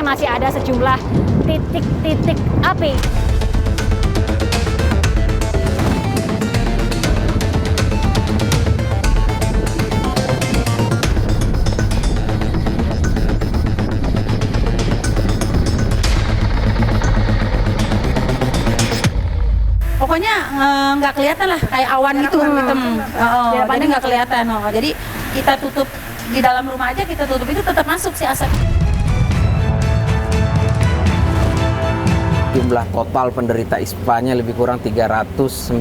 nampaknya masih ada sejumlah titik-titik api. Pokoknya nggak kelihatan lah, kayak awan gitu hitam. Jadi nggak kelihatan. Jadi kita tutup di dalam rumah aja, kita tutup itu tetap masuk si asap. Jumlah total penderita ISPA-nya lebih kurang 394.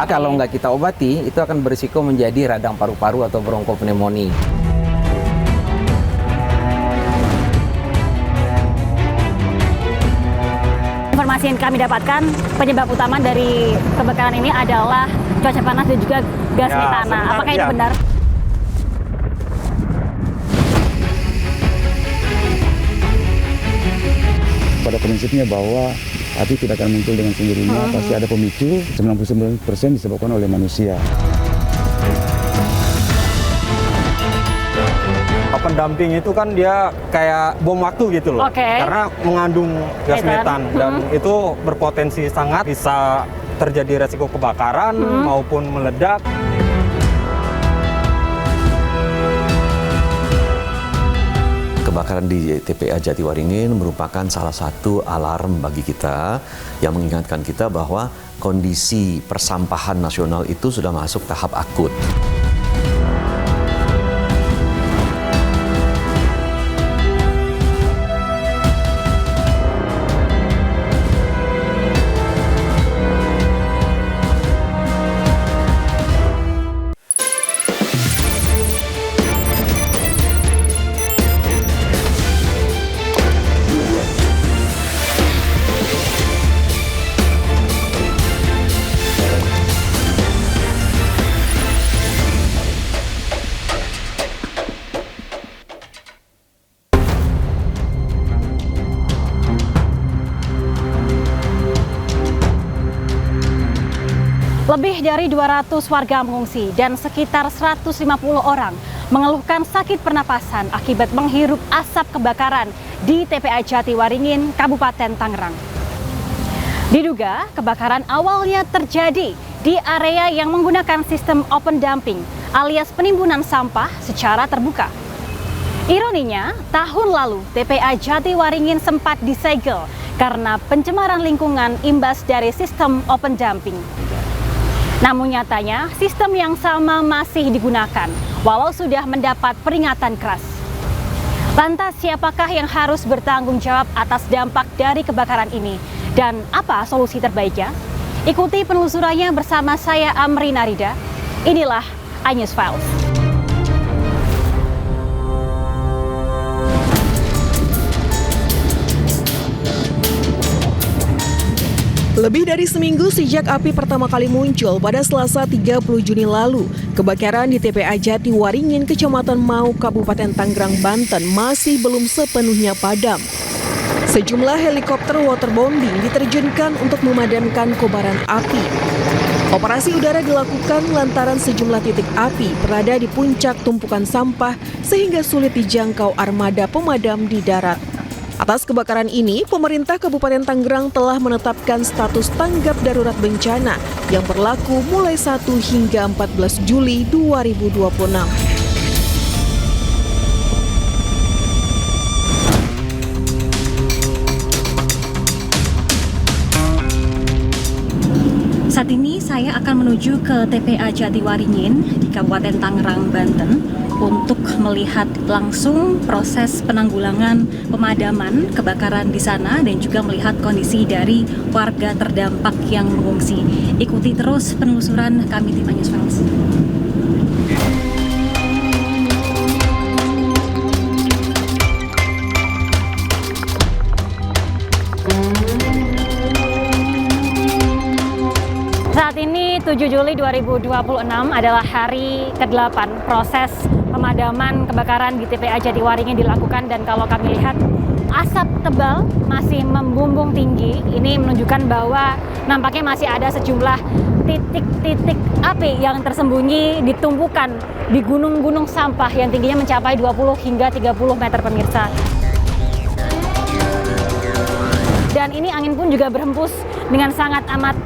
Kalau nggak kita obati, itu akan berisiko menjadi radang paru-paru atau bronkopneumonia. Informasi yang kami dapatkan, penyebab utama dari kebakaran ini adalah cuaca panas dan juga gas metana. Apakah itu benar? Pada prinsipnya bahwa api tidak akan muncul dengan sendirinya, pasti ada pemicu. 99% disebabkan oleh manusia. Pendamping itu kan dia kayak bom waktu gitu loh, karena mengandung gas metan dan itu berpotensi sangat bisa terjadi resiko kebakaran maupun meledak. Kebakaran di TPA Jatiwaringin merupakan salah satu alarm bagi kita yang mengingatkan kita bahwa kondisi persampahan nasional itu sudah masuk tahap akut. Lebih dari 200 warga mengungsi dan sekitar 150 orang mengeluhkan sakit pernapasan akibat menghirup asap kebakaran di TPA Jatiwaringin, Kabupaten Tangerang. Diduga kebakaran awalnya terjadi di area yang menggunakan sistem open dumping alias penimbunan sampah secara terbuka. Ironinya, tahun lalu TPA Jatiwaringin sempat disegel karena pencemaran lingkungan imbas dari sistem open dumping. Namun nyatanya, sistem yang sama masih digunakan, walau sudah mendapat peringatan keras. Lantas, siapakah yang harus bertanggung jawab atas dampak dari kebakaran ini? Dan apa solusi terbaiknya? Ikuti penelusurannya bersama saya Amri Narida. Inilah iNews Files. Lebih dari seminggu sejak api pertama kali muncul pada Selasa 30 Juni lalu, kebakaran di TPA Jatiwaringin, Kecamatan Mau, Kabupaten Tangerang, Banten masih belum sepenuhnya padam. Sejumlah helikopter waterbombing diterjunkan untuk memadamkan kobaran api. Operasi udara dilakukan lantaran sejumlah titik api berada di puncak tumpukan sampah sehingga sulit dijangkau armada pemadam di darat. Atas kebakaran ini, pemerintah Kabupaten Tangerang telah menetapkan status tanggap darurat bencana yang berlaku mulai 1 hingga 14 Juli 2026. Saat ini saya akan menuju ke TPA Jatiwaringin di Kabupaten Tangerang, Banten untuk melihat langsung proses penanggulangan pemadaman kebakaran di sana dan juga melihat kondisi dari warga terdampak yang mengungsi. Ikuti terus penelusuran kami tim iNews Files. Saat ini 7 Juli 2026 adalah hari ke-8 proses pemadaman kebakaran di TPA Jatiwaringin dilakukan, dan kalau kami lihat asap tebal masih membumbung tinggi. Ini menunjukkan bahwa nampaknya masih ada sejumlah titik-titik api yang tersembunyi ditumpukan di gunung-gunung sampah yang tingginya mencapai 20 hingga 30 meter, pemirsa. dan ini angin pun juga berhembus dengan sangat amat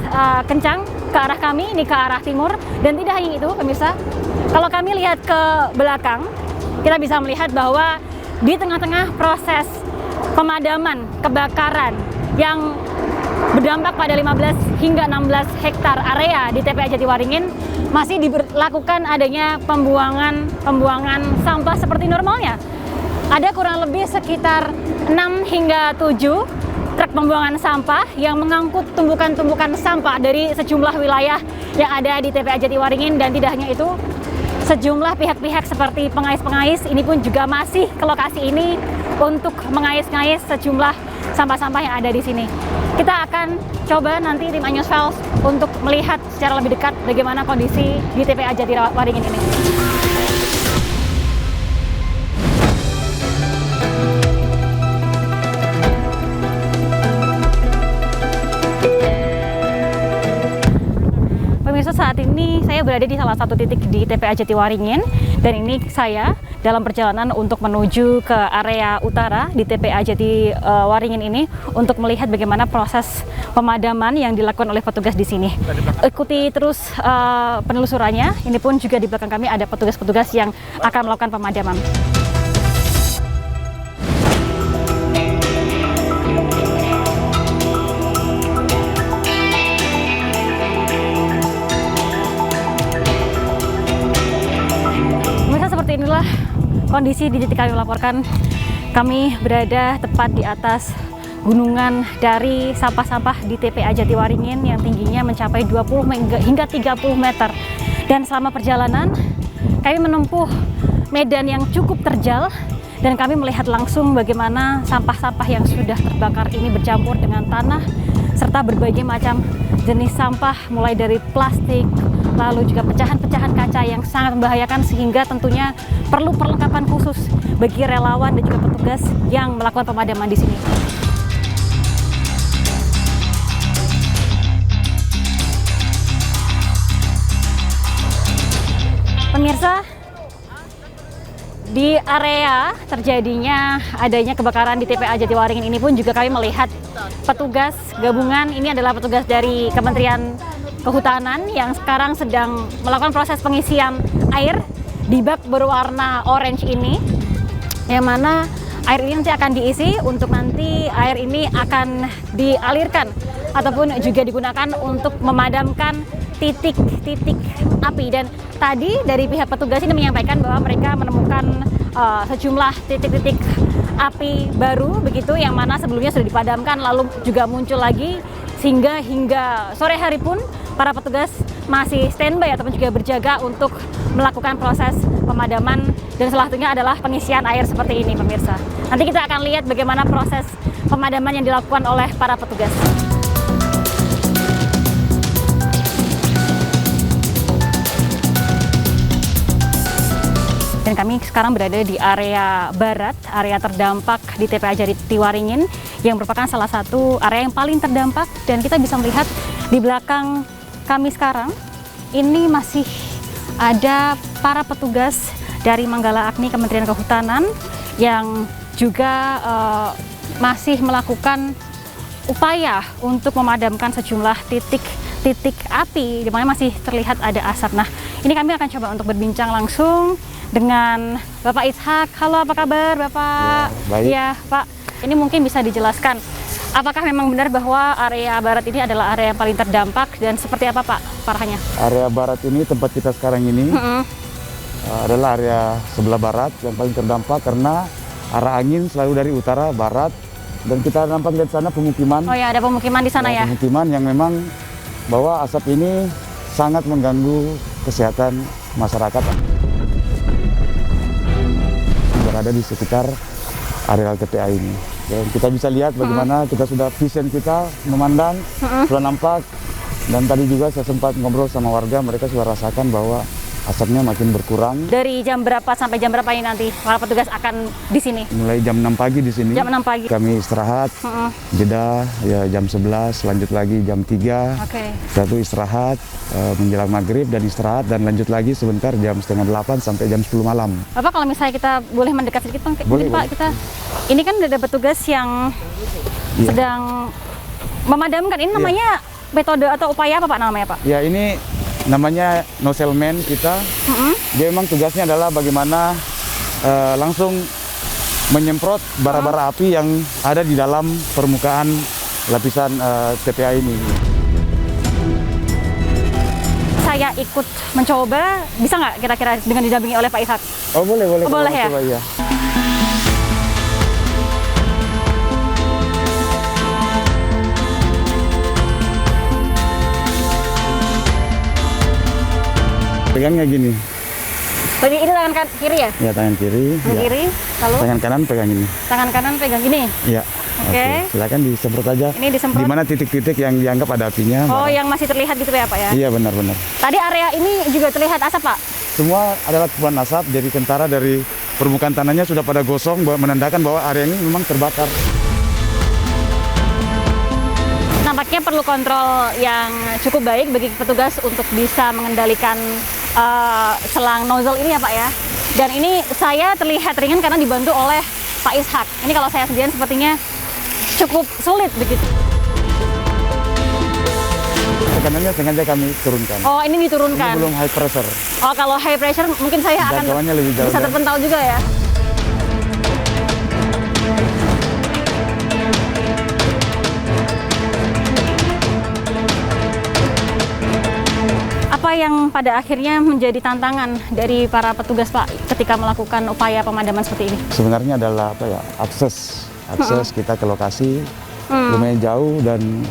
kencang ke arah kami, ini ke arah timur. Dan tidak hanya itu pemirsa, kalau kami lihat ke belakang, kita bisa melihat bahwa di tengah-tengah proses pemadaman kebakaran yang berdampak pada 15 hingga 16 hektar area di TPA Jatiwaringin, masih dilakukan adanya pembuangan sampah seperti normalnya. Ada kurang lebih sekitar 6 hingga 7 truk pembuangan sampah yang mengangkut tumpukan-tumpukan sampah dari sejumlah wilayah yang ada di TPA Jatiwaringin. Dan tidak hanya itu, sejumlah pihak-pihak seperti pengais-pengais ini pun juga masih ke lokasi ini untuk mengais-ngais sejumlah sampah-sampah yang ada di sini. Kita akan coba nanti tim Anyus Files untuk melihat secara lebih dekat bagaimana kondisi di TPA Jatiwaringin ini. Pemirsa, saat ini saya berada di salah satu titik di TPA Jatiwaringin, dan ini saya dalam perjalanan untuk menuju ke area utara di TPA Jatiwaringin ini untuk melihat bagaimana proses pemadaman yang dilakukan oleh petugas di sini. Ikuti terus penelusurannya. Ini pun juga di belakang kami ada petugas-petugas yang akan melakukan pemadaman. Seperti inilah kondisi di titik kami melaporkan. Kami berada tepat di atas gunungan dari sampah-sampah di TPA Jatiwaringin yang tingginya mencapai 20 hingga 30 meter. Dan selama perjalanan kami menempuh medan yang cukup terjal, dan kami melihat langsung bagaimana sampah-sampah yang sudah terbakar ini bercampur dengan tanah serta berbagai macam jenis sampah, mulai dari plastik, lalu juga pecahan-pecahan kaca yang sangat membahayakan, sehingga tentunya perlu perlengkapan khusus bagi relawan dan juga petugas yang melakukan pemadaman di sini. Pemirsa, di area terjadinya adanya kebakaran di TPA Jatiwaringin ini pun juga kami melihat petugas gabungan. Ini adalah petugas dari Kementerian Kehutanan yang sekarang sedang melakukan proses pengisian air di bak berwarna orange ini, yang mana air ini nanti akan diisi untuk nanti air ini akan dialirkan ataupun juga digunakan untuk memadamkan titik-titik api. Dan tadi dari pihak petugas ini menyampaikan bahwa mereka menemukan sejumlah titik-titik api baru begitu, yang mana sebelumnya sudah dipadamkan lalu juga muncul lagi, sehingga hingga sore hari pun para petugas masih standby ataupun juga berjaga untuk melakukan proses pemadaman, dan salah satunya adalah pengisian air seperti ini pemirsa. Nanti kita akan lihat bagaimana proses pemadaman yang dilakukan oleh para petugas. Dan kami sekarang berada di area barat, area terdampak di TPA Jatiwaringin, yang merupakan salah satu area yang paling terdampak. Dan kita bisa melihat di belakang kami sekarang, ini masih ada para petugas dari Manggala Agni Kementerian Kehutanan yang juga masih melakukan upaya untuk memadamkan sejumlah titik api di mana masih terlihat ada asap. Nah, ini kami akan coba untuk berbincang langsung dengan Bapak Ishak. Halo, apa kabar Bapak? Ya, baik. Ya, Pak. Ini mungkin bisa dijelaskan, apakah memang benar bahwa area barat ini adalah area yang paling terdampak, dan seperti apa Pak parahnya? Area barat ini, tempat kita sekarang ini, adalah area sebelah barat yang paling terdampak karena arah angin selalu dari utara barat, dan kita nampak lihat sana pemukiman. Oh ya, ada pemukiman di sana ya? Pemukiman yang memang bahwa asap ini sangat mengganggu kesehatan masyarakat. Berada di sekitar area TPA ini. Dan kita bisa lihat bagaimana kita sudah vision kita memandang, sudah nampak. Dan tadi juga saya sempat ngobrol sama warga, mereka sudah rasakan bahwa asapnya makin berkurang. Dari jam berapa sampai jam berapa ini nanti para petugas akan di sini? Mulai jam 6 pagi di sini. Jam 6 pagi. Kami istirahat, jeda ya jam 11, lanjut lagi jam 3. Oke. Satu istirahat menjelang maghrib dan istirahat, dan lanjut lagi sebentar jam setengah 8 sampai jam 10 malam. Bapak, kalau misalnya kita boleh mendekat sedikit Bang, Boleh, Pak, kita ini kan ada petugas yang sedang Memadamkan ini namanya metode atau upaya apa Pak namanya Pak? Ya, ini namanya nozzle man kita. Dia memang tugasnya adalah bagaimana langsung menyemprot bara-bara api yang ada di dalam permukaan lapisan TPA ini. Saya ikut mencoba, bisa nggak kira-kira dengan didampingi oleh Pak Ishak? Oh, boleh. Oh, boleh ya? Coba, ya. Pegangnya gini. Ini tangan kiri ya? Ya, tangan kiri. Tangan Ya. kiri, lalu Tangan kanan pegang ini. tangan kanan pegang ini. Iya. Oke. Silakan disemprot aja. Ini disemprot. Di mana titik-titik yang dianggap ada apinya. Oh, yang masih terlihat gitu ya Pak ya? Iya, benar-benar. Tadi area ini juga terlihat asap Pak? Semua adalah kepulan asap, jadi kentara dari permukaan tanahnya sudah pada gosong, menandakan bahwa area ini memang terbakar. Nampaknya perlu kontrol yang cukup baik bagi petugas untuk bisa mengendalikan selang nozzle ini ya Pak ya. Dan ini saya terlihat ringan karena dibantu oleh Pak Ishak. Ini kalau saya sendirian sepertinya cukup sulit begitu. Tekanannya sengaja kami turunkan. Oh, ini diturunkan. Ini belum high pressure. Oh, kalau high pressure mungkin saya akan Jangkauannya lebih jauh, bisa ya. terpental juga ya. Apa yang pada akhirnya menjadi tantangan dari para petugas Pak ketika melakukan upaya pemadaman seperti ini? Sebenarnya adalah akses kita ke lokasi lumayan jauh, dan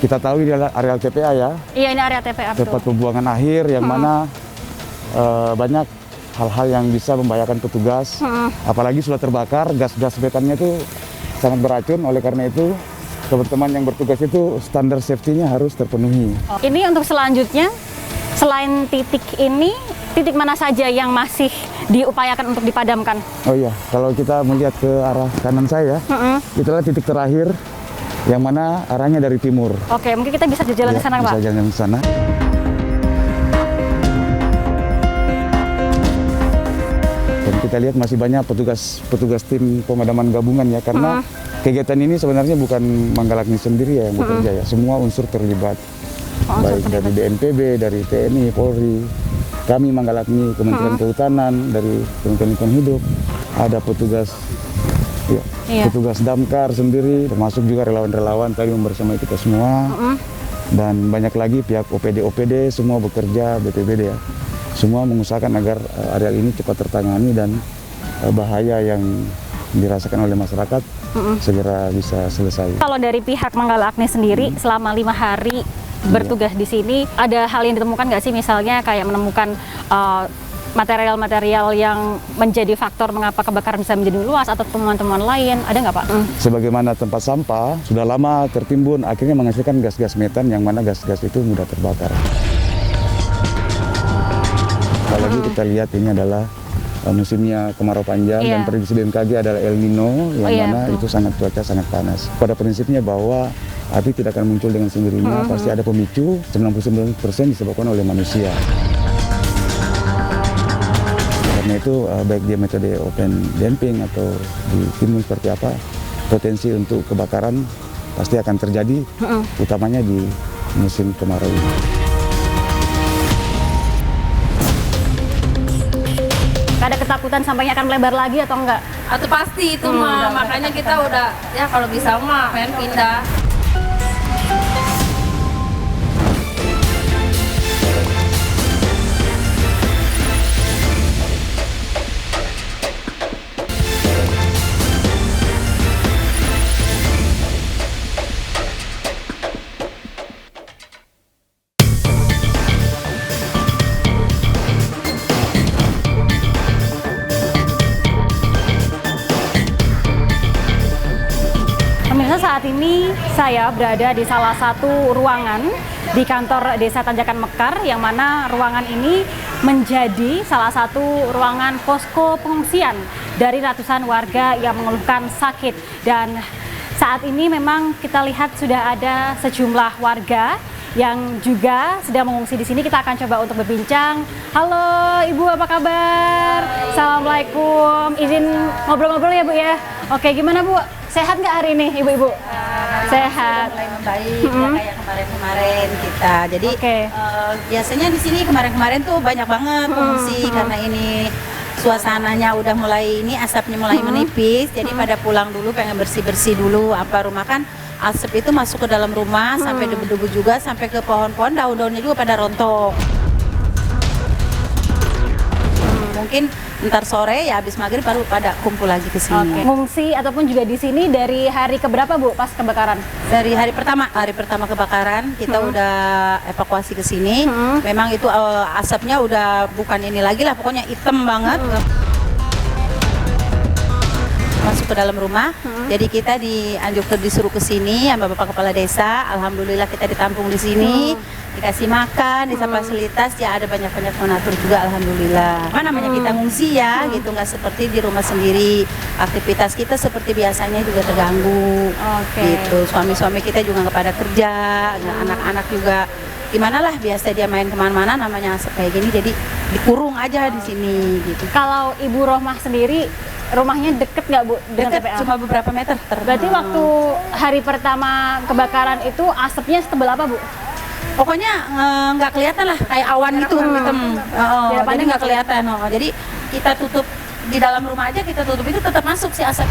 kita tahu ini adalah areal TPA ya. Iya, ini area TPA betul. Tempat pembuangan akhir yang mana banyak hal-hal yang bisa membahayakan petugas. Apalagi sudah terbakar, gas-gas metannya itu sangat beracun. Oleh karena itu teman-teman yang bertugas itu standar safety-nya harus terpenuhi. Ini untuk selanjutnya, selain titik ini, titik mana saja yang masih diupayakan untuk dipadamkan? Oh iya, kalau kita melihat ke arah kanan saya, itulah titik terakhir yang mana arahnya dari timur. Oke, mungkin kita bisa jalan ke sana Pak? Bisa jalan ke sana. Dan kita lihat masih banyak petugas tim pemadaman gabungan ya, karena kegiatan ini sebenarnya bukan Manggalakni sendiri ya yang bekerja ya, semua unsur terlibat. Baik dari BNPB, dari TNI, Polri, kami Manggalakni, Kementerian Kehutanan, dari Kementerian Lingkungan Hidup, ada petugas petugas damkar sendiri, termasuk juga relawan-relawan tadi membersamai kita semua, dan banyak lagi pihak OPD semua bekerja, BPBD ya, semua mengusahakan agar areal ini cepat tertangani dan bahaya yang dirasakan oleh masyarakat segera bisa selesai. Kalau dari pihak Manggalakni sendiri selama 5 hari bertugas di sini, ada hal yang ditemukan nggak sih, misalnya kayak menemukan material-material yang menjadi faktor mengapa kebakaran bisa menjadi luas atau temuan-temuan lain, ada nggak Pak? Sebagaimana tempat sampah sudah lama tertimbun, akhirnya menghasilkan gas-gas metan yang mana gas-gas itu mudah terbakar. Apalagi kita lihat ini adalah musimnya kemarau panjang dan prediksi BMKG adalah El Nino yang mana itu cuaca sangat panas. Pada prinsipnya bahwa api tidak akan muncul dengan sendirinya, pasti ada pemicu, 99% disebabkan oleh manusia. Karena itu baik dia metode open damping atau ditimbun seperti apa, potensi untuk kebakaran pasti akan terjadi, utamanya di musim kemarau ini. Ada ketakutan sampainya akan melebar lagi atau enggak? Atau pasti itu mah, makanya kita udah ya kalau bisa mah pengen pindah. Saat ini saya berada di salah satu ruangan di kantor Desa Tanjakan Mekar, yang mana ruangan ini menjadi salah satu ruangan posko pengungsian dari ratusan warga yang mengeluhkan sakit. Dan saat ini memang kita lihat sudah ada sejumlah warga yang juga sedang mengungsi di sini. Kita akan coba untuk berbincang. Halo Ibu, apa kabar? Assalamualaikum. Izin ngobrol-ngobrol ya Bu ya. Oke, gimana Bu? Sehat nggak hari ini Ibu-ibu? Sehat. baik ya kayak kemarin-kemarin kita. Jadi biasanya di sini kemarin-kemarin tuh banyak banget pengungsi karena ini suasananya udah mulai ini asapnya mulai menipis. Jadi pada pulang dulu pengen bersih-bersih dulu apa rumah kan asap itu masuk ke dalam rumah sampai debu-debu juga sampai ke pohon-pohon daun-daunnya juga pada rontok. Mungkin ntar sore ya habis maghrib baru pada kumpul lagi ke sini. Ngungsi ataupun juga di sini dari hari keberapa Bu pas kebakaran? Dari hari pertama kebakaran kita udah evakuasi ke sini. Memang itu asapnya udah bukan ini lagi lah, pokoknya hitam banget. Masuk ke dalam rumah. Jadi kita disuruh ke sini sama Bapak Kepala Desa. Alhamdulillah kita ditampung di sini. Dikasih makan, desa fasilitas, ya ada banyak-banyak donatur juga alhamdulillah. Apa namanya kita ngungsi ya, gitu nggak seperti di rumah sendiri. Aktivitas kita seperti biasanya juga terganggu. Gitu. Suami-suami kita juga nggak pada kerja, anak-anak juga gimana lah biasa dia main kemana-mana namanya asap kayak gini, jadi dikurung aja di sini gitu. Kalau Ibu Rohmah sendiri rumahnya deket nggak Bu dengan Deket, TPA? cuma beberapa meter. Berarti waktu hari pertama kebakaran itu asapnya setebal apa Bu? Pokoknya nggak kelihatan lah, kayak awan gitu hitam. Jadi nggak kelihatan. Jadi kita tutup di dalam rumah aja, kita tutup itu tetap masuk si asap.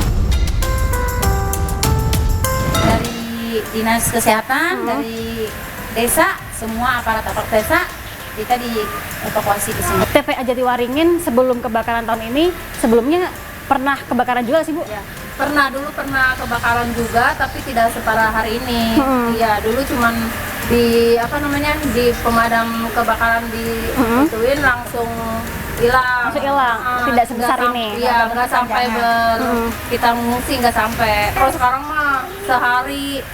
Dari dinas kesehatan, dari desa, semua aparat-aparat desa kita dievakuasi ke sini. TPA Jatiwaringin sebelum kebakaran tahun ini, sebelumnya pernah kebakaran juga sih Bu? Ya, pernah kebakaran juga, tapi tidak separah hari ini. Iya, dulu cuman di di pemadam kebakaran ituin langsung hilang. Tidak sebesar ini. Iya, nggak sampai kita mengungsi, nggak sampai. Kalau sekarang mah sehari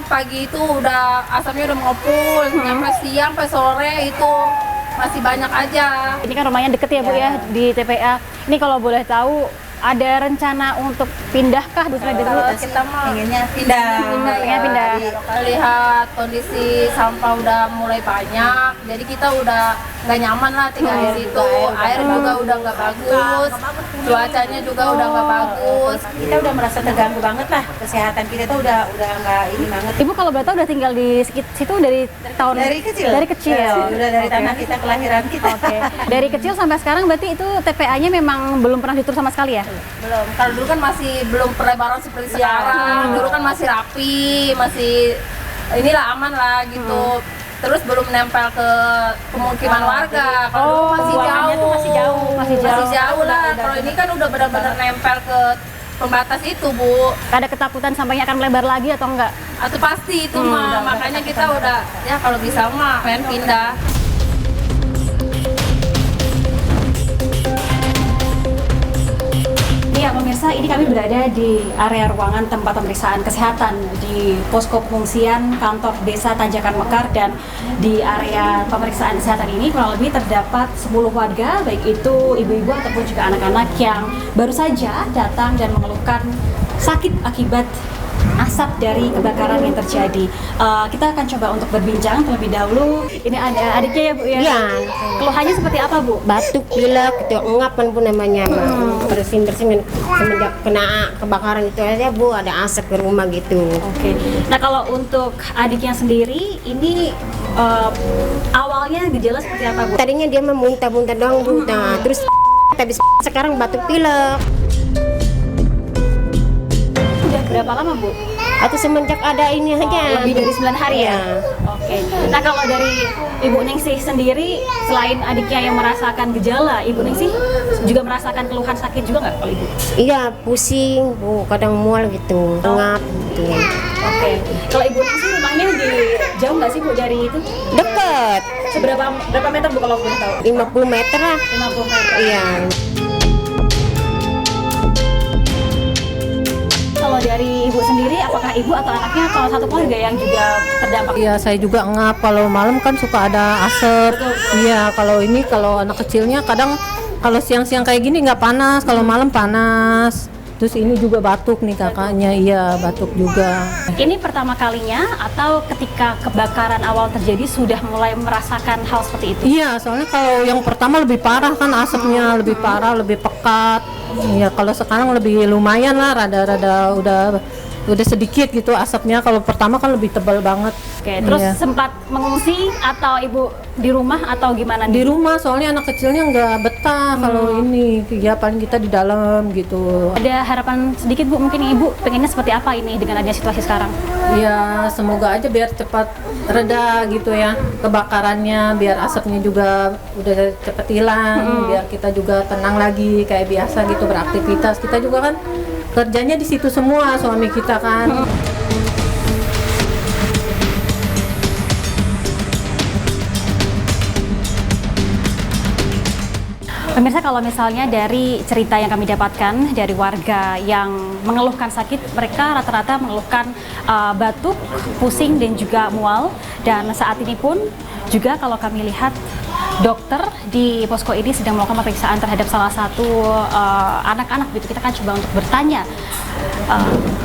pagi itu udah asapnya udah mengepul, sampai siang, sampai sore itu masih banyak aja. Ini kan rumahnya deket ya Bu ya di TPA. Ini kalau boleh tahu ada rencana untuk pindahkah Bu dulu? Kita mah pengennya pindah. Lihat kondisi sampah udah mulai banyak, jadi kita udah nggak nyaman lah tinggal di situ. Air juga udah nggak bagus, cuacanya juga udah nggak bagus. Kita udah merasa terganggu banget lah, kesehatan kita tuh udah nggak ini banget. Ibu kalau boleh tahu udah tinggal di situ dari kecil. Udah dari tanah kita, kelahiran kita. Dari kecil sampai sekarang berarti itu TPA-nya memang belum pernah ditutup sama sekali ya? Belum. Kalau dulu kan masih belum perlebaran seperti sekarang. Dulu kan masih rapi, masih inilah aman lah gitu. Terus belum nempel ke pemukiman warga. Kalau dulu masih jauh lah. Kalau ini kan udah benar-benar nempel ke pembatas itu, Bu. Ada ketakutan sampahnya akan melebar lagi atau enggak? Atau pasti itu mah. Makanya kita udah ya kalau bisa mah pengen pindah. Ya pemirsa, ini kami berada di area ruangan tempat pemeriksaan kesehatan di posko pengungsian kantor desa Tanjakan Mekar, dan di area pemeriksaan kesehatan ini kurang lebih terdapat 10 warga, baik itu ibu-ibu ataupun juga anak-anak yang baru saja datang dan mengeluhkan sakit akibat asap dari kebakaran yang terjadi. Kita akan coba untuk berbincang terlebih dahulu. Ini ada adiknya ya Bu ya? Iya. Keluhannya seperti apa Bu? Batuk, pilek, ngapan pun namanya. Bersin-bersin semenjak kena kebakaran itu aja Bu, ada asap di rumah gitu. Oke. Nah kalau untuk adiknya sendiri, ini awalnya gejala seperti apa Bu? Tadinya dia muntah-muntah doang Bu. Nah, terus tapi sekarang batuk, pilek. Udah berapa lama Bu? Atau semenjak ada ini aja. Lebih dari 9 hari ya? Oke. Nah kalau dari Ibu Ningsih sendiri, selain adiknya yang merasakan gejala, Ibu Ningsih juga merasakan keluhan sakit juga nggak kalau Ibu? Iya, pusing Bu, kadang mual gitu, ngap gitu. Oke. Kalau Ibu Ningsih rumahnya jauh nggak sih Bu dari itu? Deket. Berapa meter Bu kalau boleh tahu? 50 meter lah. 50 meter. Iya. Kalau dari Ibu sendiri, apakah Ibu atau anaknya atau satu keluarga yang juga terdampak? Iya, saya juga ngap. Kalau malam kan suka ada asap. Iya, kalau anak kecilnya kadang kalau siang-siang kayak gini nggak panas, kalau malam panas. Terus ini juga batuk nih kakaknya, iya batuk juga. Ini pertama kalinya atau ketika kebakaran awal terjadi sudah mulai merasakan hal seperti itu? Iya, soalnya kalau yang pertama lebih parah kan asapnya, lebih parah, lebih pekat. Ya kalau sekarang lebih lumayan lah, rada-rada udah udah sedikit gitu asapnya. Kalau pertama kan lebih tebal banget. Oke, terus sempat mengungsi atau ibu di rumah atau gimana? Di rumah, soalnya anak kecilnya nggak betah kalau ini kegiatan kita di dalam gitu. Ada harapan sedikit Bu, mungkin ibu pengennya seperti apa ini dengan adanya situasi sekarang? Ya semoga aja biar cepat reda gitu ya kebakarannya, biar asapnya juga udah cepet hilang, biar kita juga tenang lagi kayak biasa gitu beraktivitas. Kita juga kan kerjanya di situ semua, suami kita kan. Pemirsa, kalau misalnya dari cerita yang kami dapatkan dari warga yang mengeluhkan sakit, mereka rata-rata mengeluhkan batuk, pusing, dan juga mual. Dan saat ini pun juga kalau kami lihat dokter di posko ini sedang melakukan pemeriksaan terhadap salah satu anak-anak. Gitu, kita kan coba untuk bertanya.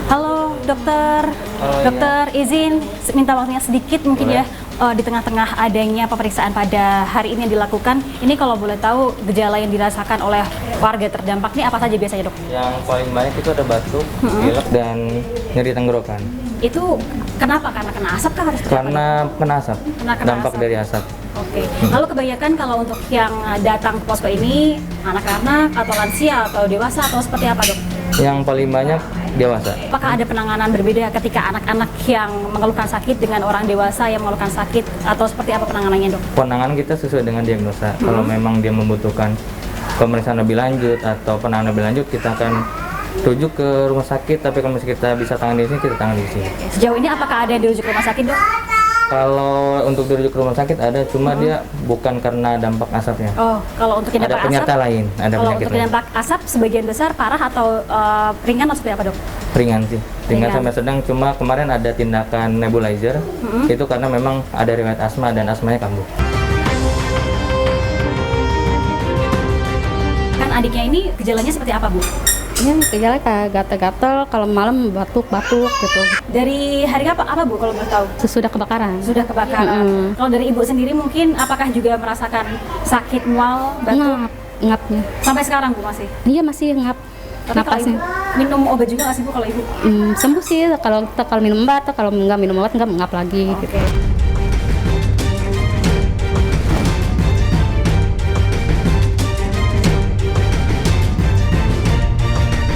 Halo dokter, dokter izin minta waktunya sedikit mungkin ya. Di tengah-tengah adanya pemeriksaan pada hari ini yang dilakukan, ini kalau boleh tahu gejala yang dirasakan oleh warga terdampak ini apa saja biasanya dok? Yang paling banyak itu ada batuk, pilek, dan nyeri tenggorokan. Itu kenapa? Karena kena asap kah? Karena kena asap, dampak asap. dari asap. Oke. Lalu kebanyakan kalau untuk yang datang ke posko ini anak-anak atau lansia atau dewasa atau seperti apa dok? Yang paling banyak dewasa. Apakah ada penanganan berbeda ketika anak-anak yang mengeluhkan sakit dengan orang dewasa yang mengeluhkan sakit atau seperti apa penanganannya dok? Penanganan kita sesuai dengan diagnosa. Kalau memang dia membutuhkan pemeriksaan lebih lanjut atau penanganan lebih lanjut, kita akan rujuk ke rumah sakit. Tapi kalau misalnya kita bisa tangani di sini, kita tangani di sini. Sejauh ini apakah ada yang dirujuk ke rumah sakit dok? Kalau untuk dirujuk ke rumah sakit ada, cuma dia bukan karena dampak asapnya. Oh, kalau untuk yang ada dampak penyerta asap, lain, ada kalau penyakit untuk yang dampak asap sebagian besar parah atau ringan atau seperti apa dok? Ringan sih, ringan Ringan. sampai sedang. Cuma kemarin ada tindakan nebulizer, itu karena memang ada riwayat asma dan asmanya kambuh. Kan adiknya ini gejalanya seperti apa bu? Ini gejala kayak gatal-gatal, kalau malam batuk-batuk gitu. Dari hari apa bu kalau boleh tahu? Sesudah kebakaran. Sudah kebakaran. Kalau dari ibu sendiri mungkin apakah juga merasakan sakit mual, batuk? Ngapnya. Sampai sekarang bu masih? Iya masih ngap. Tapi kalau ibu minum obat juga nggak sih bu kalau ibu? Sembuh sih kalau minum obat, kalau nggak minum obat nggak ngap lagi. Gitu.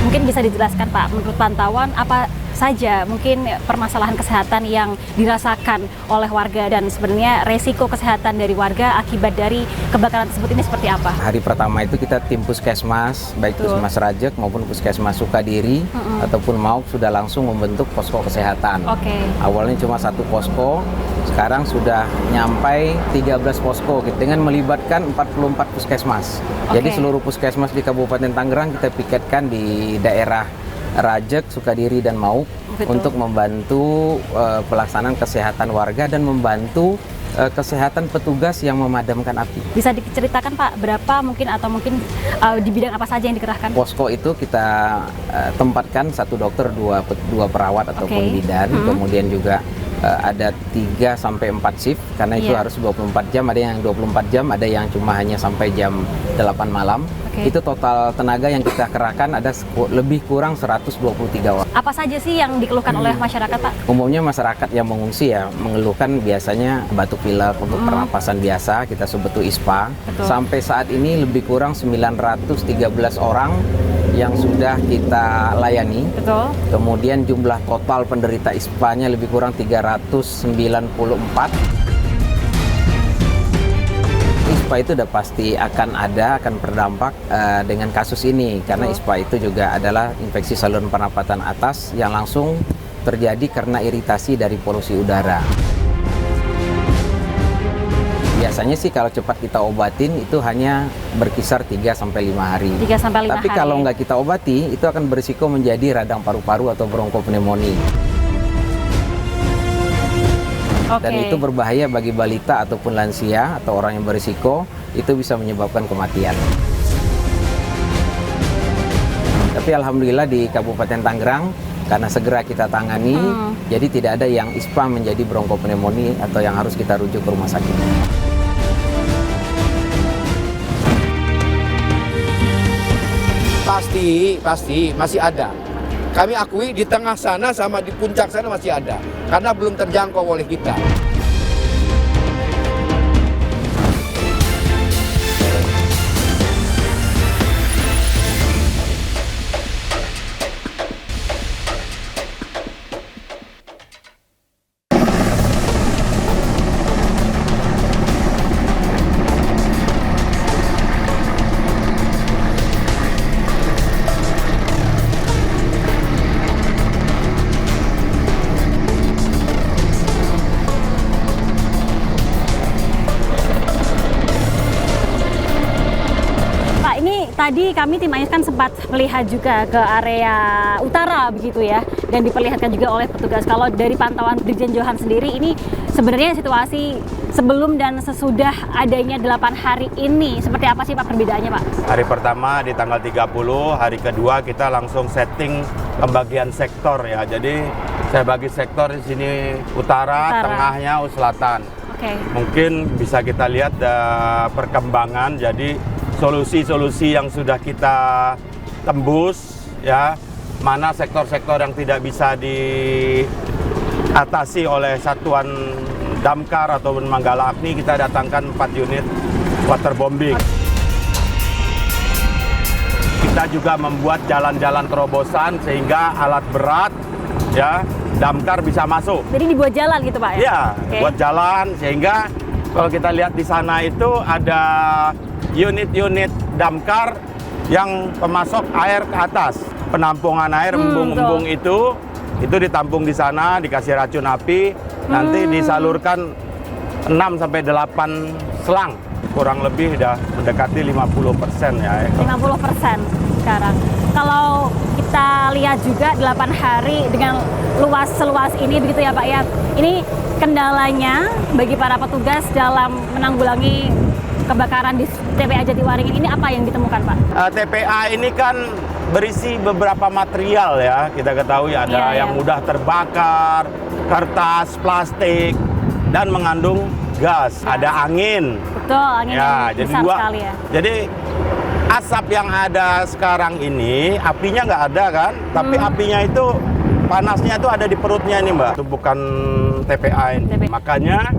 Mungkin bisa dijelaskan Pak, menurut pantauan apa saja mungkin permasalahan kesehatan yang dirasakan oleh warga dan sebenarnya resiko kesehatan dari warga akibat dari kebakaran tersebut ini seperti apa? Hari pertama itu kita tim puskesmas, baik puskesmas Rajek maupun puskesmas Sukadiri ataupun MAUK sudah langsung membentuk posko kesehatan. Awalnya cuma satu posko, sekarang sudah nyampai 13 posko dengan melibatkan 44 puskesmas. Jadi seluruh puskesmas di Kabupaten Tangerang kita piketkan di daerah Rajek, Sukadiri, dan MAUK untuk membantu pelaksanaan kesehatan warga dan membantu kesehatan petugas yang memadamkan api. Bisa diceritakan Pak berapa mungkin atau mungkin di bidang apa saja yang dikerahkan? Posko itu kita tempatkan satu dokter, dua perawat ataupun bidan, kemudian juga ada 3 sampai 4 shift karena itu harus 24 jam, ada yang 24 jam, ada yang cuma hanya sampai jam 8 malam. Itu total tenaga yang kita kerahkan ada lebih kurang 123 orang. Apa saja sih yang dikeluhkan oleh masyarakat Pak? Umumnya masyarakat yang mengungsi ya mengeluhkan biasanya batuk pilek untuk pernapasan biasa, kita sebut itu ISPA. Sampai saat ini lebih kurang 913 orang yang sudah kita layani. Kemudian jumlah total penderita ISPA-nya lebih kurang 394. ISPA itu udah pasti akan berdampak dengan kasus ini karena ISPA itu juga adalah infeksi saluran pernapasan atas yang langsung terjadi karena iritasi dari polusi udara. Biasanya sih kalau cepat kita obatin itu hanya berkisar 3 sampai 5 hari. 3 sampai 5 Tapi hari. kalau nggak kita obati itu akan berisiko menjadi radang paru-paru atau bronkopneumonia. Dan itu berbahaya bagi balita ataupun lansia atau orang yang berisiko, itu bisa menyebabkan kematian. Tapi alhamdulillah di Kabupaten Tangerang karena segera kita tangani, jadi tidak ada yang ISPA menjadi bronkopneumonia atau yang harus kita rujuk ke rumah sakit. Pasti masih ada. Kami akui di tengah sana sama di puncak sana masih ada, karena belum terjangkau oleh kita. Tadi kami tim Ayus kan sempat melihat juga ke area utara begitu ya, dan diperlihatkan juga oleh petugas. Kalau dari pantauan Brigjen Johan sendiri, ini sebenarnya situasi sebelum dan sesudah adanya 8 hari ini seperti apa sih Pak perbedaannya Pak? Hari pertama di tanggal 30, hari kedua kita langsung setting pembagian sektor ya. Jadi saya bagi sektor di sini utara, tengahnya, selatan. Mungkin bisa kita lihat perkembangan. Jadi solusi-solusi yang sudah kita tembus ya, mana sektor-sektor yang tidak bisa diatasi oleh satuan damkar ataupun Manggala Agni, kita datangkan 4 unit waterbombing. Kita juga membuat jalan-jalan terobosan sehingga alat berat ya, damkar bisa masuk. Jadi dibuat jalan gitu Pak ya? Iya, buat jalan sehingga kalau kita lihat di sana itu ada unit-unit damkar yang pemasok air ke atas, penampungan air embung-embung itu ditampung di sana, dikasih racun api, nanti disalurkan 6-8 selang, kurang lebih udah mendekati 50% ya. 50% sekarang. Kalau kita lihat juga 8 hari dengan seluas ini begitu ya Pak ya, ini kendalanya bagi para petugas dalam menanggulangi kebakaran di TPA Jatiwaringin ini apa yang ditemukan Pak? TPA ini kan berisi beberapa material ya, kita ketahui ada yang mudah terbakar, kertas, plastik, dan mengandung gas, ada angin. Betul, angin ya, jadi besar sekali ya. Jadi asap yang ada sekarang ini, apinya nggak ada kan, tapi apinya itu, panasnya itu ada di perutnya ini Mbak, itu bukan TPA ini. Makanya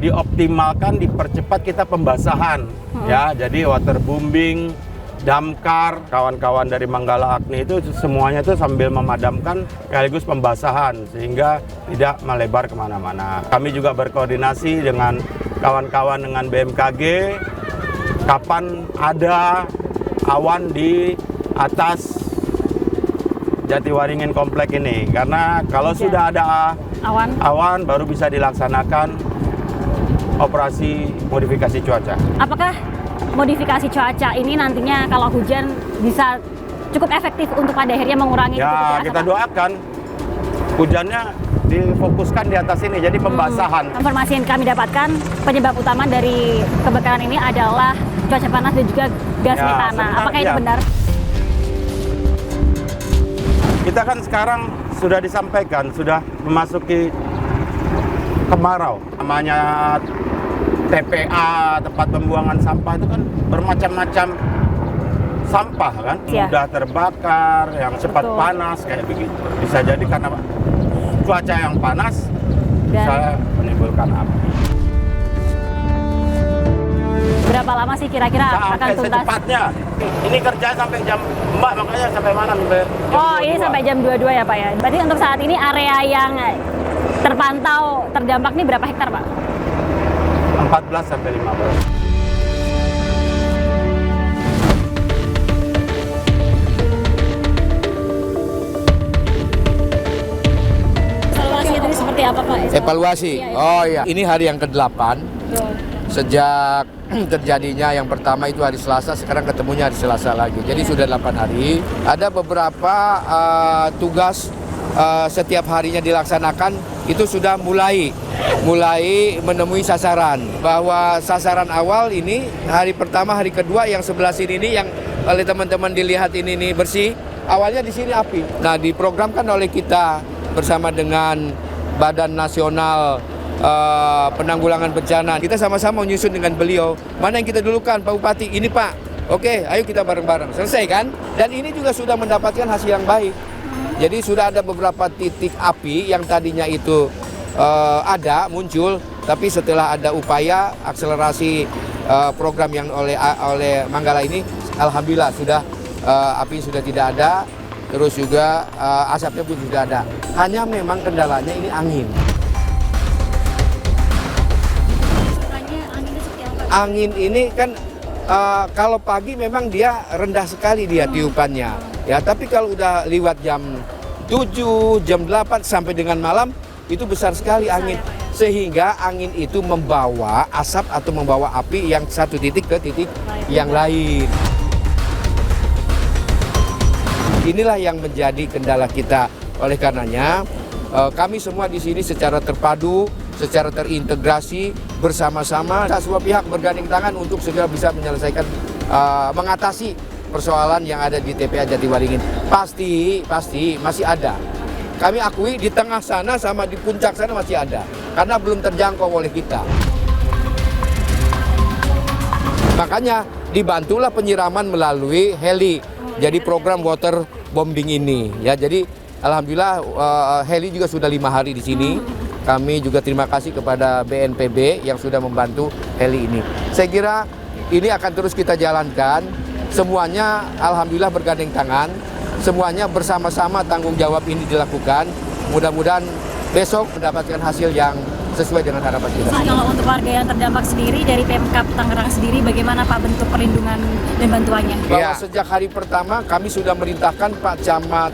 dioptimalkan, dipercepat kita pembasahan ya. Jadi waterbombing, damkar, kawan-kawan dari Manggala Agni itu semuanya itu sambil memadamkan sekaligus pembasahan sehingga tidak melebar kemana-mana. Kami juga berkoordinasi dengan kawan-kawan dengan BMKG kapan ada awan di atas Jatiwaringin komplek ini, karena kalau sudah ada awan baru bisa dilaksanakan operasi modifikasi cuaca. Apakah modifikasi cuaca ini nantinya kalau hujan bisa cukup efektif untuk pada akhirnya mengurangi ya, kita doakan hujannya difokuskan di atas ini, jadi pembasahan. Informasi yang kami dapatkan, penyebab utama dari kebakaran ini adalah cuaca panas dan juga gas metana. Apakah itu benar? Kita kan sekarang sudah disampaikan, sudah memasuki kemarau. Namanya TPA, tempat pembuangan sampah itu kan bermacam-macam sampah kan, mudah terbakar, yang cepat panas kayak begitu. Bisa jadi karena cuaca yang panas bisa menimbulkan api. Berapa lama sih kira-kira akan tuntas? Secepatnya. Ini kerja sampai jam, Mbak, makanya sampai mana? Sampai jam 22. Ini sampai jam 22 ya Pak ya. Berarti untuk saat ini area yang terpantau terdampak ini berapa hektar Pak? 14 sampai 15. Evaluasi tadi seperti apa Pak? Evaluasi? Oh iya, ini hari yang ke-8 sejak terjadinya. Yang pertama itu hari Selasa, sekarang ketemunya hari Selasa lagi. Jadi sudah 8 hari. Ada beberapa tugas setiap harinya dilaksanakan, itu sudah mulai menemui sasaran. Bahwa sasaran awal ini hari pertama, hari kedua yang sebelah sini ini yang oleh teman-teman dilihat ini bersih, awalnya di sini api. Nah, diprogramkan oleh kita bersama dengan Badan Nasional Penanggulangan Bencana. Kita sama-sama menyusun dengan beliau, mana yang kita dulukan, Pak Bupati, ini Pak. Oke, ayo kita bareng-bareng. Selesai kan? Dan ini juga sudah mendapatkan hasil yang baik. Jadi sudah ada beberapa titik api yang tadinya itu muncul, tapi setelah ada upaya akselerasi program yang oleh Manggala ini, alhamdulillah sudah api sudah tidak ada, terus juga asapnya pun sudah ada. Hanya memang kendalanya ini angin. Angin ini kan kalau pagi memang dia rendah sekali dia tiupannya. Ya, tapi kalau udah lewat jam 7, jam 8 sampai dengan malam itu besar sekali angin. Sehingga angin itu membawa asap atau membawa api yang satu titik ke titik yang lain. Inilah yang menjadi kendala kita. Oleh karenanya kami semua di sini secara terpadu, secara terintegrasi bersama-sama, semua pihak bergandeng tangan untuk segera bisa menyelesaikan, mengatasi persoalan yang ada di TPA Jatiwaringin. Pasti masih ada. Kami akui di tengah sana sama di puncak sana masih ada, karena belum terjangkau oleh kita. Makanya dibantulah penyiraman melalui heli. Jadi program water bombing ini, ya. Jadi alhamdulillah heli juga sudah 5 hari di sini. Kami juga terima kasih kepada BNPB yang sudah membantu heli ini. Saya kira ini akan terus kita jalankan. Semuanya alhamdulillah bergandeng tangan. Semuanya bersama-sama tanggung jawab ini dilakukan. Mudah-mudahan besok mendapatkan hasil yang sesuai dengan harapan kita. Kalau untuk warga yang terdampak sendiri dari Pemkab Tangerang sendiri, bagaimana Pak bentuk perlindungan dan bantuannya? Ya, sejak hari pertama kami sudah merintahkan Pak Camat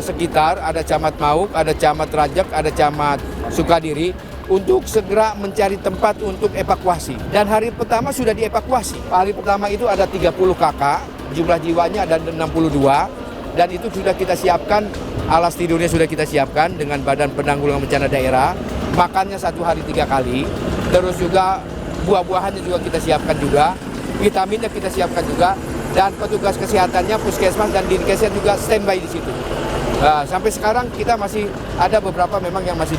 sekitar, ada Camat Mauk, ada Camat Rajek, ada Camat Sukadiri, untuk segera mencari tempat untuk evakuasi. Dan hari pertama sudah dievakuasi. Hari pertama itu ada 30 kakak, jumlah jiwanya ada 62. Dan itu sudah kita siapkan, alas tidurnya sudah kita siapkan dengan Badan Penanggulangan Bencana Daerah. Makannya 1 hari 3 kali. Terus juga buah-buahannya juga kita siapkan juga. Vitaminnya kita siapkan juga. Dan petugas kesehatannya, puskesmas dan dinkesnya juga standby di situ. Sampai sekarang kita masih ada beberapa memang yang masih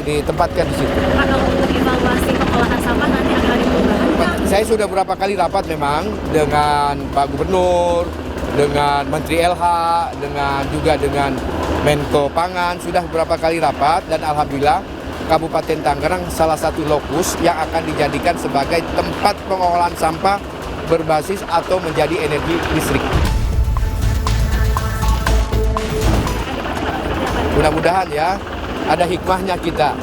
ditempatkan di situ. Pak, kalau untuk evaluasi pengolahan sampah nanti akan diubah? Saya sudah beberapa kali rapat memang dengan Pak Gubernur, dengan Menteri LH, juga dengan Menko Pangan, sudah beberapa kali rapat, dan alhamdulillah Kabupaten Tangerang salah satu lokus yang akan dijadikan sebagai tempat pengolahan sampah berbasis atau menjadi energi listrik. Mudah-mudahan ya ada hikmahnya kita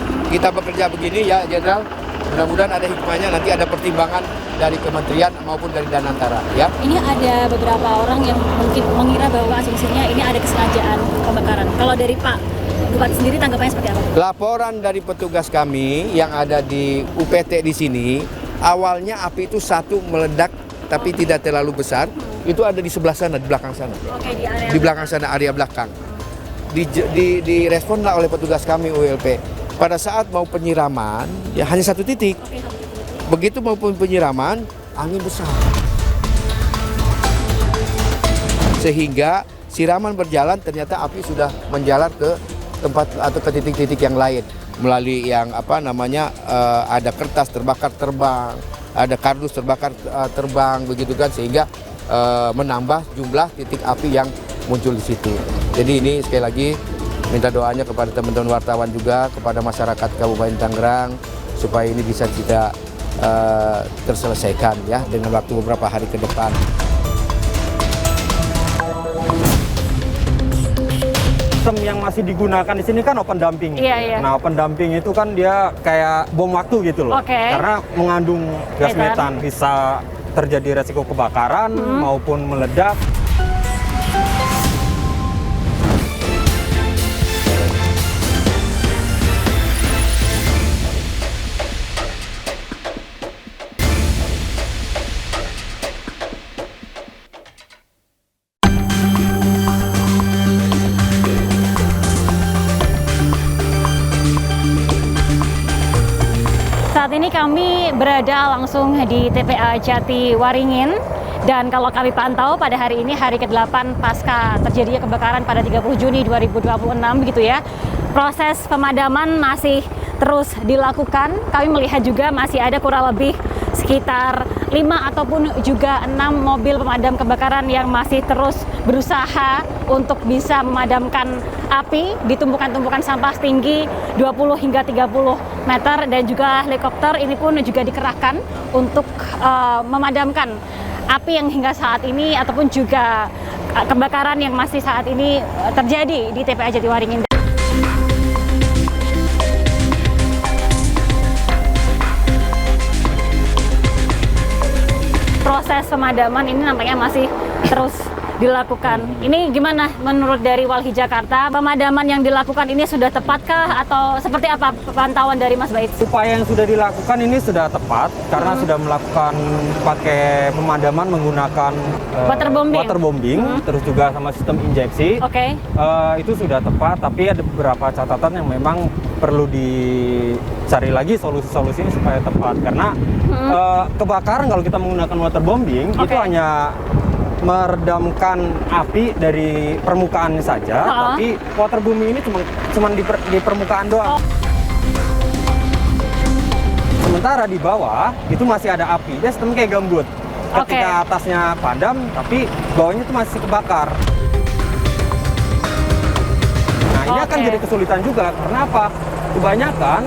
bekerja begini ya Jenderal. Mudah-mudahan ada hikmahnya, nanti ada pertimbangan dari kementerian maupun dari Danantara ya. Ini ada beberapa orang yang mungkin mengira bahwa asumsinya ini ada kesengajaan pembakaran. Kalau dari Pak Bupati sendiri tanggapannya seperti apa? Laporan dari petugas kami yang ada di UPT di sini, awalnya api itu satu meledak tapi tidak terlalu besar. Itu ada di sebelah sana, di belakang sana. Oke, di area di belakang sana, area belakang. Diresponlah oleh petugas kami ULP. Pada saat mau penyiraman, ya hanya satu titik. Begitu maupun penyiraman, angin besar. Sehingga siraman berjalan, ternyata api sudah menjalar ke tempat atau ke titik-titik yang lain. Melalui yang ada kertas terbakar terbang, ada kardus terbakar terbang, begitu kan, sehingga menambah jumlah titik api yang muncul di situ. Jadi ini sekali lagi minta doanya kepada teman-teman wartawan juga, kepada masyarakat Kabupaten Tangerang, supaya ini bisa tidak terselesaikan ya dengan waktu beberapa hari ke depan. Sistem yang masih digunakan di sini kan open dumping. Iya. Nah, open dumping itu kan dia kayak bom waktu gitu loh. Karena mengandung gas metan, bisa terjadi resiko kebakaran maupun meledak. Saat ini kami berada langsung di TPA Jatiwaringin, dan kalau kami pantau pada hari ini hari ke-8 pasca terjadinya kebakaran pada 30 Juni 2026 begitu ya. Proses pemadaman masih terus dilakukan. Kami melihat juga masih ada kurang lebih sekitar 5 ataupun juga 6 mobil pemadam kebakaran yang masih terus berusaha untuk bisa memadamkan api di tumpukan-tumpukan sampah setinggi 20 hingga 30 meter, dan juga helikopter ini pun juga dikerahkan untuk memadamkan api yang hingga saat ini ataupun juga kebakaran yang masih saat ini terjadi di TPA Jatiwaringin. Proses pemadaman ini nampaknya masih terus dilakukan. Ini gimana menurut dari Walhi Jakarta? Pemadaman yang dilakukan ini sudah tepatkah atau seperti apa pantauan dari Mas Bait? Upaya yang sudah dilakukan ini sudah tepat karena sudah melakukan pakai pemadaman menggunakan waterbombing, terus juga sama sistem injeksi. Itu sudah tepat, tapi ada beberapa catatan yang memang perlu dicari lagi solusi-solusinya supaya tepat, karena kebakaran kalau kita menggunakan waterbombing itu hanya meredamkan api dari permukaan saja, tapi waterbombing ini cuma di permukaan doang. Sementara di bawah itu masih ada api, dia sistem kayak gambut. Ketika atasnya padam, tapi bawahnya itu masih kebakar. Nah, ini akan jadi kesulitan juga. Karena apa? Kebanyakan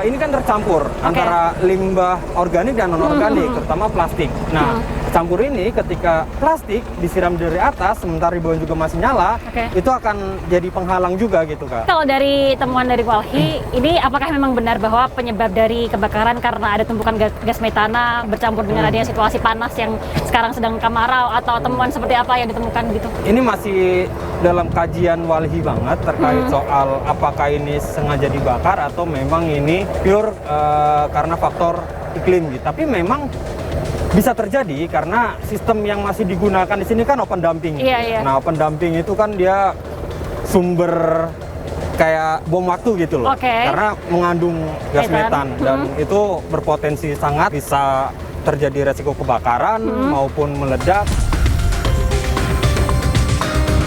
ini kan tercampur antara limbah organik dan non-organik, terutama plastik. Nah, campur ini ketika plastik disiram dari atas, sementara di bawah juga masih nyala, itu akan jadi penghalang juga gitu, Kak. Kalau dari temuan dari Walhi, ini apakah memang benar bahwa penyebab dari kebakaran karena ada tumpukan gas metana bercampur dengan adanya situasi panas yang sekarang sedang kemarau, atau temuan seperti apa yang ditemukan gitu? Ini masih dalam kajian Walhi banget terkait soal apakah ini sengaja dibakar atau memang ini pure karena faktor iklim gitu. Tapi memang bisa terjadi karena sistem yang masih digunakan di sini kan open dumping. Nah, open dumping itu kan dia sumber kayak bom waktu gitu loh. Karena mengandung gas metan dan itu berpotensi sangat bisa terjadi resiko kebakaran maupun meledak.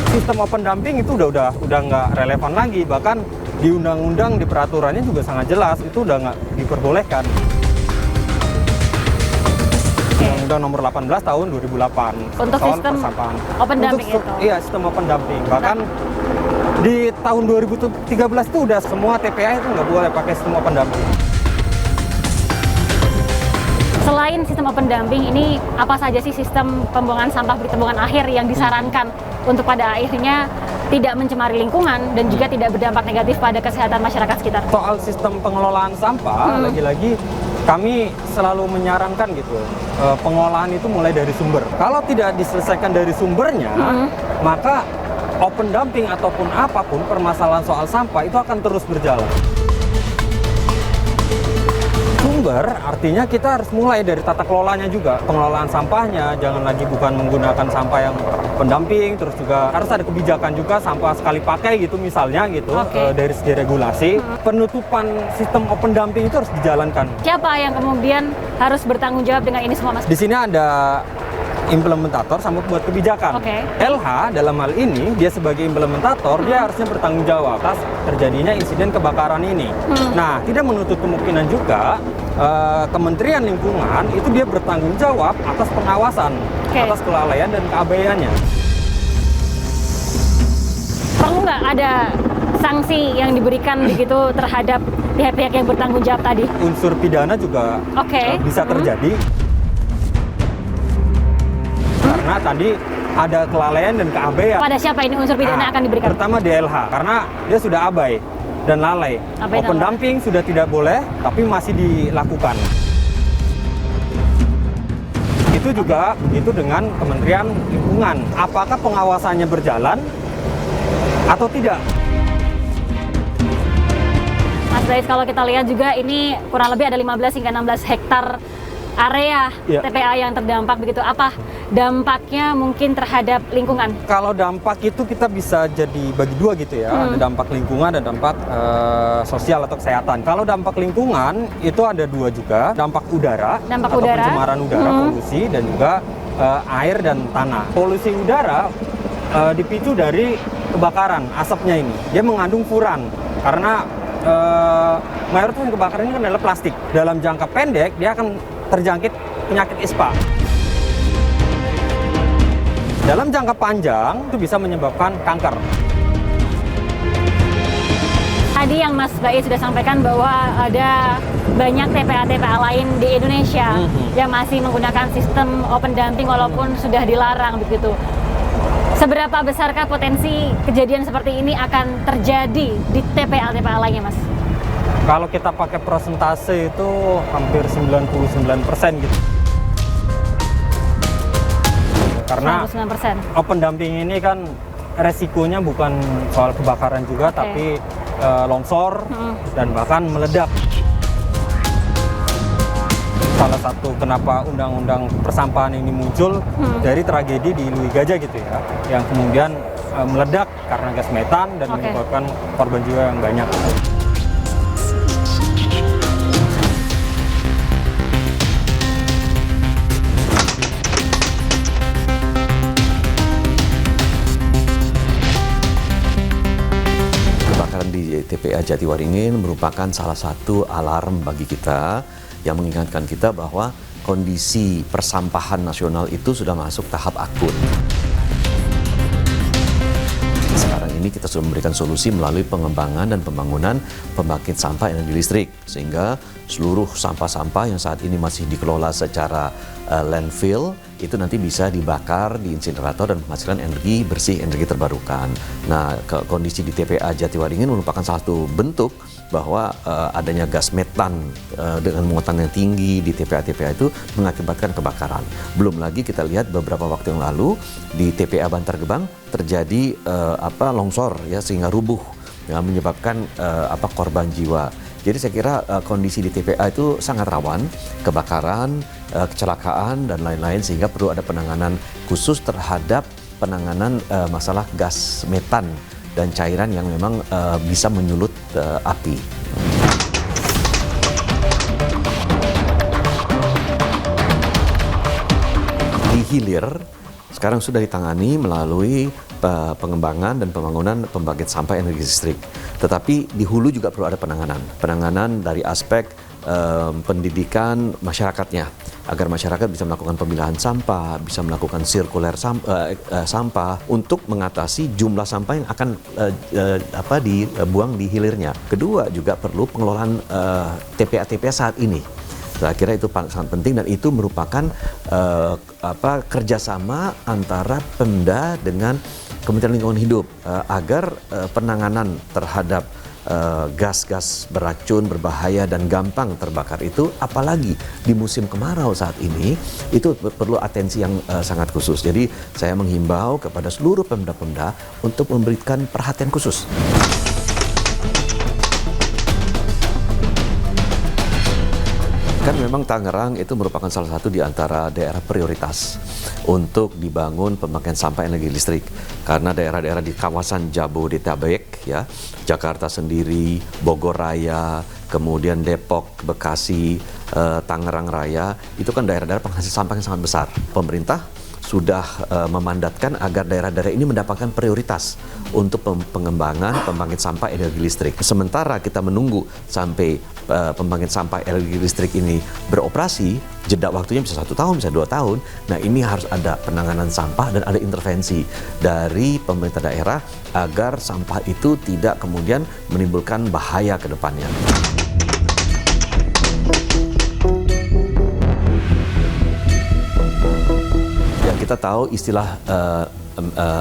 Sistem open dumping itu udah nggak relevan lagi, bahkan di undang-undang, di peraturannya juga sangat jelas itu udah nggak diperbolehkan. Undang-Undang nomor 18 tahun 2008 untuk soal sistem persampahan. open dumping itu? Iya, sistem open dumping. Bahkan di tahun 2013 itu udah semua TPA itu nggak boleh pakai sistem open dumping. Selain sistem open dumping, ini apa saja sih sistem pembuangan sampah di tembukan akhir yang disarankan untuk pada akhirnya tidak mencemari lingkungan dan juga tidak berdampak negatif pada kesehatan masyarakat sekitar? Soal sistem pengelolaan sampah, lagi-lagi kami selalu menyarankan gitu, pengolahan itu mulai dari sumber. Kalau tidak diselesaikan dari sumbernya, maka open dumping ataupun apapun permasalahan soal sampah itu akan terus berjalan. Sumber artinya kita harus mulai dari tata kelolanya juga, pengelolaan sampahnya, jangan lagi bukan menggunakan sampah yang pendamping, terus juga harus ada kebijakan juga sampah sekali pakai gitu misalnya gitu, dari segi regulasi. Penutupan sistem open dumping itu harus dijalankan. Siapa yang kemudian harus bertanggung jawab dengan ini semua, Mas? Di sini ada implementator sama buat kebijakan. LH dalam hal ini dia sebagai implementator dia harusnya bertanggung jawab atas terjadinya insiden kebakaran ini. Nah, tidak menutup kemungkinan juga Kementerian Lingkungan itu dia bertanggung jawab atas pengawasan, atas kelalaian dan keabaiannya. Perlu nggak ada sanksi yang diberikan begitu terhadap pihak-pihak yang bertanggung jawab tadi? Unsur pidana juga bisa terjadi. Karena tadi ada kelalaian dan keabaian. Pada siapa ini unsur pidana akan diberikan? Pertama DLH, karena dia sudah abai dan lalai. Open dumping sudah tidak boleh, tapi masih dilakukan. Itu juga begitu dengan Kementerian Lingkungan. Apakah pengawasannya berjalan atau tidak? Mas Bait, kalau kita lihat juga ini kurang lebih ada 15 hingga 16 hektar area TPA yang terdampak begitu. Apa dampaknya mungkin terhadap lingkungan? Kalau dampak itu kita bisa jadi bagi dua gitu ya. Ada dampak lingkungan dan dampak sosial atau kesehatan. Kalau dampak lingkungan itu ada dua juga, dampak udara atau pencemaran udara, polusi, dan juga air dan tanah. Polusi udara dipicu dari kebakaran, asapnya ini. Dia mengandung furan karena mayoritas kebakaran ini kan adalah plastik. Dalam jangka pendek dia akan terjangkit penyakit ISPA. Dalam jangka panjang itu bisa menyebabkan kanker. Tadi yang Mas Bayi sudah sampaikan bahwa ada banyak TPA-TPA lain di Indonesia yang masih menggunakan sistem open dumping walaupun sudah dilarang begitu. Seberapa besarkah potensi kejadian seperti ini akan terjadi di TPA-TPA lainnya, Mas? Kalau kita pakai persentase itu hampir 99% gitu. Karena 99%. Open dumping ini kan resikonya bukan soal kebakaran juga, tapi longsor dan bahkan meledak. Salah satu kenapa undang-undang persampahan ini muncul dari tragedi di Lui Gajah gitu ya, yang kemudian meledak karena gas metan dan menyebabkan korban jiwa yang banyak. Di TPA Jatiwaringin merupakan salah satu alarm bagi kita yang mengingatkan kita bahwa kondisi persampahan nasional itu sudah masuk tahap akut. Sekarang ini kita sudah memberikan solusi melalui pengembangan dan pembangunan pembangkit sampah energi listrik, sehingga seluruh sampah-sampah yang saat ini masih dikelola secara landfill itu nanti bisa dibakar di insinerator dan menghasilkan energi bersih, energi terbarukan. Nah, kondisi di TPA Jatiwaringin merupakan salah satu bentuk bahwa adanya gas metan dengan muatan yang tinggi di TPA-TPA itu mengakibatkan kebakaran. Belum lagi kita lihat beberapa waktu yang lalu di TPA Bantar Gebang terjadi longsor ya, sehingga rubuh yang menyebabkan korban jiwa. Jadi saya kira kondisi di TPA itu sangat rawan kebakaran, kecelakaan dan lain-lain, sehingga perlu ada penanganan khusus terhadap penanganan masalah gas metan dan cairan yang memang bisa menyulut api. Di hilir sekarang sudah ditangani melalui pengembangan dan pembangunan pembangkit sampah energi listrik. Tetapi di hulu juga perlu ada penanganan dari aspek pendidikan masyarakatnya, agar masyarakat bisa melakukan pemilahan sampah, bisa melakukan sirkuler sampah untuk mengatasi jumlah sampah yang akan dibuang di hilirnya. Kedua, juga perlu pengelolaan TPA-TPA saat ini. Saya kira itu sangat penting, dan itu merupakan kerjasama antara Pemda dengan Kementerian Lingkungan Hidup agar penanganan terhadap gas-gas beracun, berbahaya dan gampang terbakar itu, apalagi di musim kemarau saat ini, itu perlu atensi yang sangat khusus. Jadi saya menghimbau kepada seluruh Pemda-Pemda untuk memberikan perhatian khusus. Kan memang Tangerang itu merupakan salah satu di antara daerah prioritas untuk dibangun pembangkit sampah energi listrik, karena daerah-daerah di kawasan Jabodetabek ya, Jakarta sendiri, Bogor Raya, kemudian Depok, Bekasi, Tangerang Raya, itu kan daerah-daerah penghasil sampah yang sangat besar. Pemerintah sudah memandatkan agar daerah-daerah ini mendapatkan prioritas untuk pengembangan pembangkit sampah energi listrik. Sementara kita menunggu sampai pembangkit sampah energi listrik ini beroperasi, jeda waktunya bisa 1 tahun, bisa 2 tahun. Nah, ini harus ada penanganan sampah dan ada intervensi dari pemerintah daerah agar sampah itu tidak kemudian menimbulkan bahaya ke depannya. Kita tahu istilah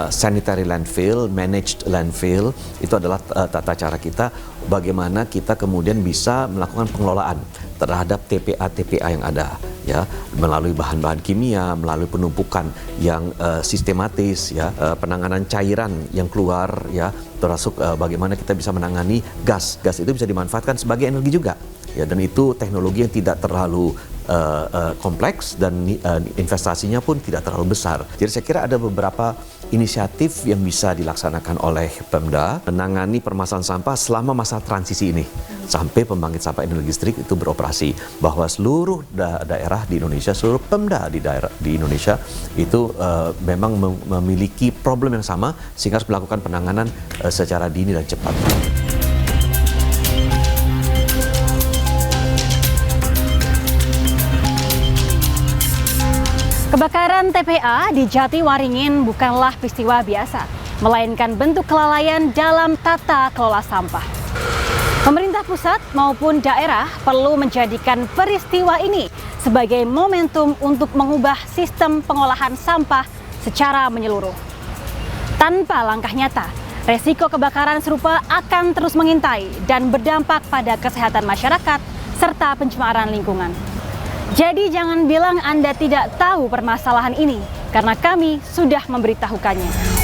sanitary landfill, managed landfill, itu adalah tata cara kita bagaimana kita kemudian bisa melakukan pengelolaan terhadap TPA-TPA yang ada, ya, melalui bahan-bahan kimia, melalui penumpukan yang sistematis, ya, penanganan cairan yang keluar, ya, termasuk bagaimana kita bisa menangani gas. Gas itu bisa dimanfaatkan sebagai energi juga, ya, dan itu teknologi yang tidak terlalu kompleks dan investasinya pun tidak terlalu besar. Jadi saya kira ada beberapa inisiatif yang bisa dilaksanakan oleh Pemda menangani permasalahan sampah selama masa transisi ini sampai pembangkit sampah energi listrik itu beroperasi, bahwa seluruh daerah di Indonesia, seluruh Pemda di Indonesia itu memang memiliki problem yang sama, sehingga harus melakukan penanganan secara dini dan cepat. Kebakaran TPA di Jatiwaringin bukanlah peristiwa biasa, melainkan bentuk kelalaian dalam tata kelola sampah. Pemerintah pusat maupun daerah perlu menjadikan peristiwa ini sebagai momentum untuk mengubah sistem pengolahan sampah secara menyeluruh. Tanpa langkah nyata, resiko kebakaran serupa akan terus mengintai dan berdampak pada kesehatan masyarakat serta pencemaran lingkungan. Jadi jangan bilang Anda tidak tahu permasalahan ini, karena kami sudah memberitahukannya.